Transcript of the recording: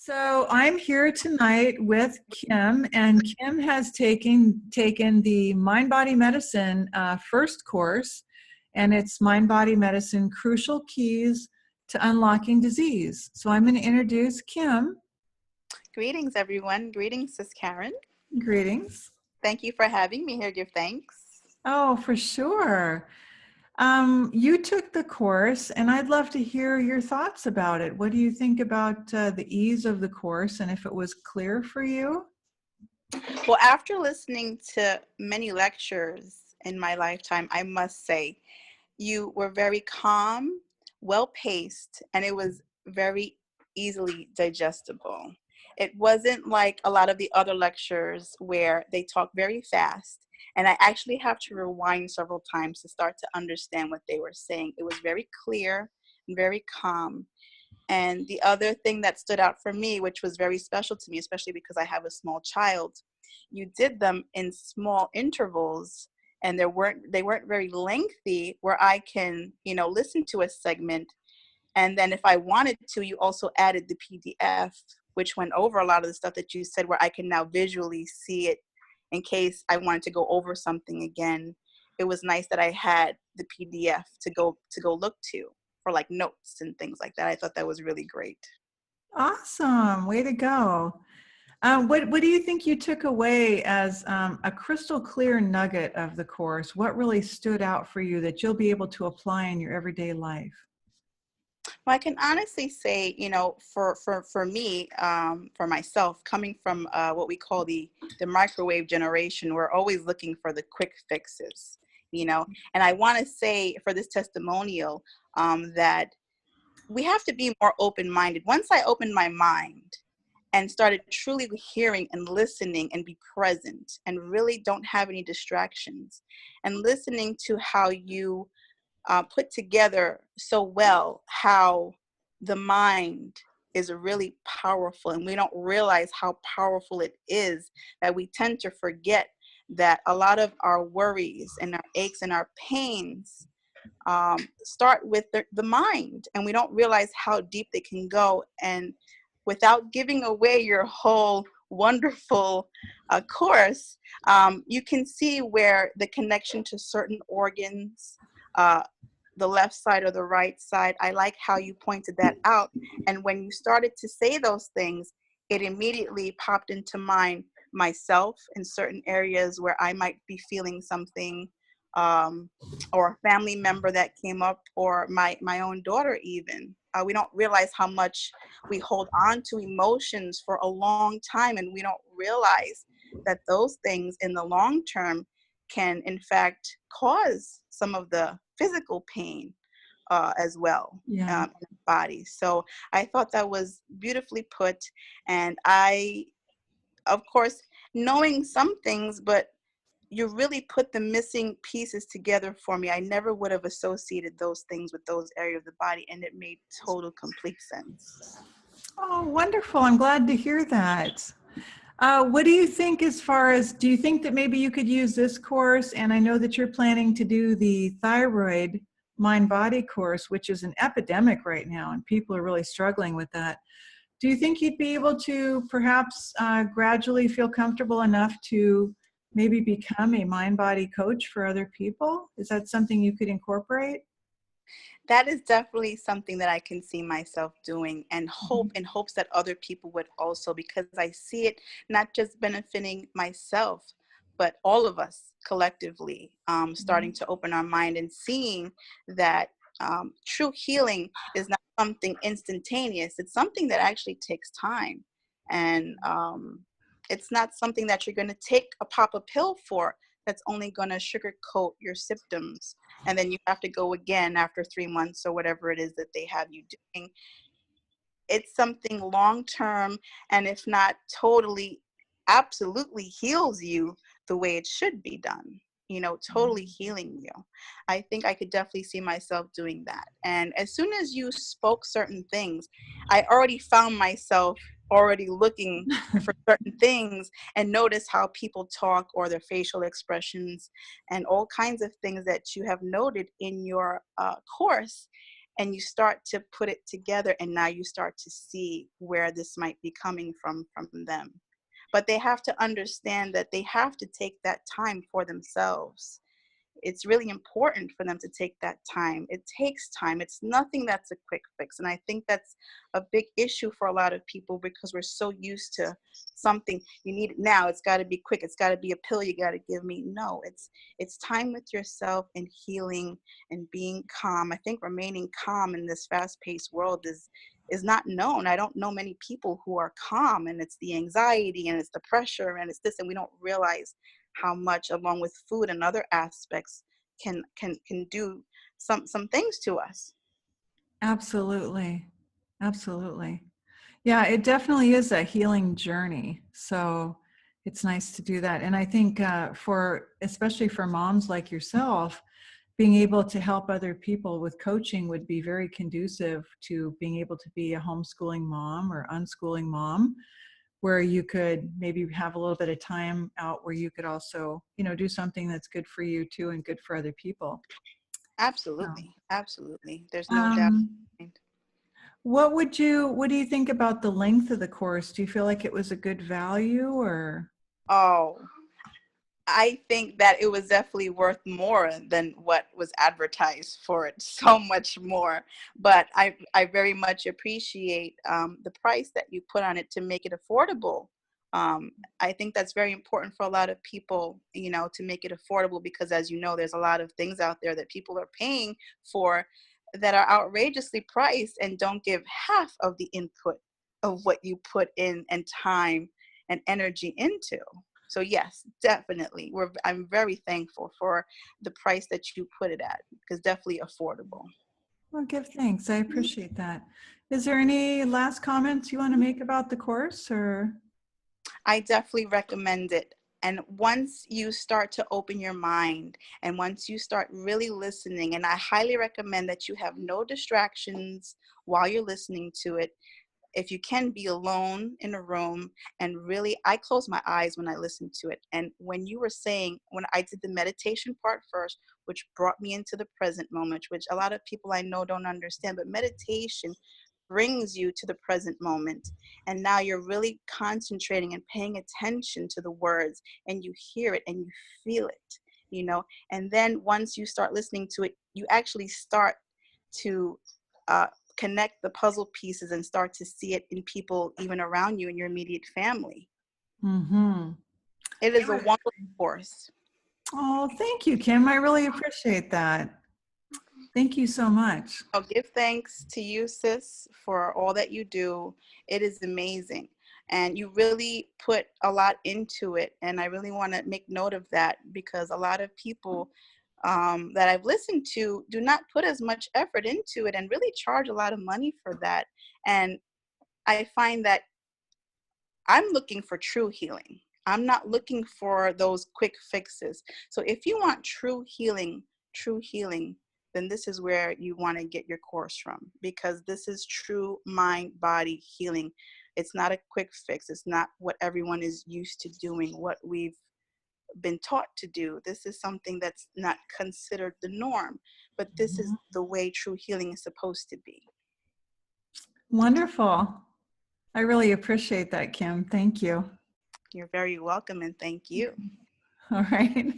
So I'm here tonight with Kim, and Kim has taken the Mind Body Medicine first course, and it's Mind Body Medicine Crucial Keys to Unlocking Disease. So I'm going to introduce Kim. Greetings, everyone. Greetings, Sis Karen. Greetings. Thank you for having me here. Give thanks. Oh, for sure. You took the course, and I'd love to hear your thoughts about it. What do you think about the ease of the course, and if it was clear for you? Well, after listening to many lectures in my lifetime, I must say you were very calm, well paced, and it was very easily digestible. It wasn't like a lot of the other lectures where they talk very fast, and I actually have to rewind several times to start to understand what they were saying. It was very clear and very calm. And the other thing that stood out for me, which was very special to me, especially because I have a small child, you did them in small intervals, and they weren't very lengthy where I can, listen to a segment. And then if I wanted to, you also added the PDF, which went over a lot of the stuff that you said, where I can now visually see it in case I wanted to go over something again. It was nice that I had the PDF to go look to for like notes and things like that. I thought that was really great. Awesome. Way to go. What do you think you took away as a crystal clear nugget of the course? What really stood out for you that you'll be able to apply in your everyday life? Well, I can honestly say, for me, for myself, coming from what we call the microwave generation, we're always looking for the quick fixes, And I want to say for this testimonial that we have to be more open-minded. Once I opened my mind and started truly hearing and listening and be present and really don't have any distractions and listening to how you put together so well how the mind is really powerful, and we don't realize how powerful it is, that we tend to forget that a lot of our worries and our aches and our pains start with the mind, and we don't realize how deep they can go. And without giving away your whole wonderful course, you can see where the connection to certain organs, the left side or the right side. I like how you pointed that out. And when you started to say those things, it immediately popped into mind myself in certain areas where I might be feeling something, or a family member that came up, or my own daughter even. We don't realize how much we hold on to emotions for a long time, and we don't realize that those things in the long term can in fact cause some of the physical pain as well, Yeah. in the body. So I thought that was beautifully put. And I, of course, knowing some things, but you really put the missing pieces together for me. I never would have associated those things with those areas of the body, and it made total complete sense. Oh, wonderful. I'm glad to hear that. What do you think do you think that maybe you could use this course? And I know that you're planning to do the thyroid mind body course, which is an epidemic right now, and people are really struggling with that. Do you think you'd be able to perhaps gradually feel comfortable enough to maybe become a mind body coach for other people? Is that something you could incorporate? That is definitely something that I can see myself doing, and Mhm. hope in hopes that other people would also, because I see it not just benefiting myself, but all of us collectively, starting to open our mind and seeing that true healing is not something instantaneous. It's something that actually takes time. And it's not something that you're going to take a pop a pill for, that's only going to sugarcoat your symptoms, and then you have to go again after 3 months or whatever it is that they have you doing. It's something long term, and if not totally, absolutely heals you the way it should be done. Totally healing you. I think I could definitely see myself doing that. And as soon as you spoke certain things, I already found myself already looking for certain things, and notice how people talk, or their facial expressions, and all kinds of things that you have noted in your course. and you start to put it together, and now you start to see where this might be coming from them. But they have to understand that they have to take that time for themselves. It's really important for them to take that time. It takes time. It's nothing that's a quick fix. And I think that's a big issue for a lot of people, because we're so used to something, you need it now, it's got to be quick, it's got to be a pill you got to give me. No, it's time with yourself and healing and being calm. I think remaining calm in this fast-paced world is not known. I don't know many people who are calm, and it's the anxiety and it's the pressure and it's this, and we don't realize how much, along with food and other aspects, can do some things to us. Absolutely. Absolutely. Yeah, it definitely is a healing journey. So it's nice to do that. And I think especially for moms like yourself, being able to help other people with coaching would be very conducive to being able to be a homeschooling mom or unschooling mom, where you could maybe have a little bit of time out where you could also, do something that's good for you too and good for other people. So, Absolutely, absolutely. There's no doubt. um, what do you think about the length of the course? Do you feel like it was a good value or? Oh, I think that it was definitely worth more than what was advertised for it, so much more. But I very much appreciate the price that you put on it to make it affordable. Um, I think that's very important for a lot of people, to make it affordable, because as you know, there's a lot of things out there that people are paying for that are outrageously priced and don't give half of the input of what you put in and time and energy into. So yes, definitely. I'm very thankful for the price that you put it at, because definitely affordable. Well, give thanks. I Mhm. appreciate that. Is there any last comments you want to make about the course or? I definitely recommend it. And once you start to open your mind, and once you start really listening, and I highly recommend that you have no distractions while you're listening to it. If you can, be alone in a room, and really, I close my eyes when I listen to it. And when you were saying, when I did the meditation part first, which brought me into the present moment, which a lot of people I know don't understand, but meditation brings you to the present moment. And now you're really concentrating and paying attention to the words, and you hear it and you feel it, and then once you start listening to it, you actually start to uh, connect the puzzle pieces and start to see it in people even around you in your immediate family. Mm-hmm. It is a wonderful course. Oh, thank you, Kim. I really appreciate that. Thank you so much. I'll give thanks to you, sis, for all that you do. It is amazing. And you really put a lot into it. And I really want to make note of that, because a lot of people that I've listened to do not put as much effort into it and really charge a lot of money for that. And I find that I'm looking for true healing. I'm not looking for those quick fixes. So if you want true healing, then this is where you want to get your course from, because this is true mind body healing. It's not a quick fix. It's not what everyone is used to doing, what we've been taught to do. This is something that's not considered the norm, but this is the way true healing is supposed to be. Wonderful. I really appreciate that, Kim. Thank you. You're very welcome, and thank you. All right.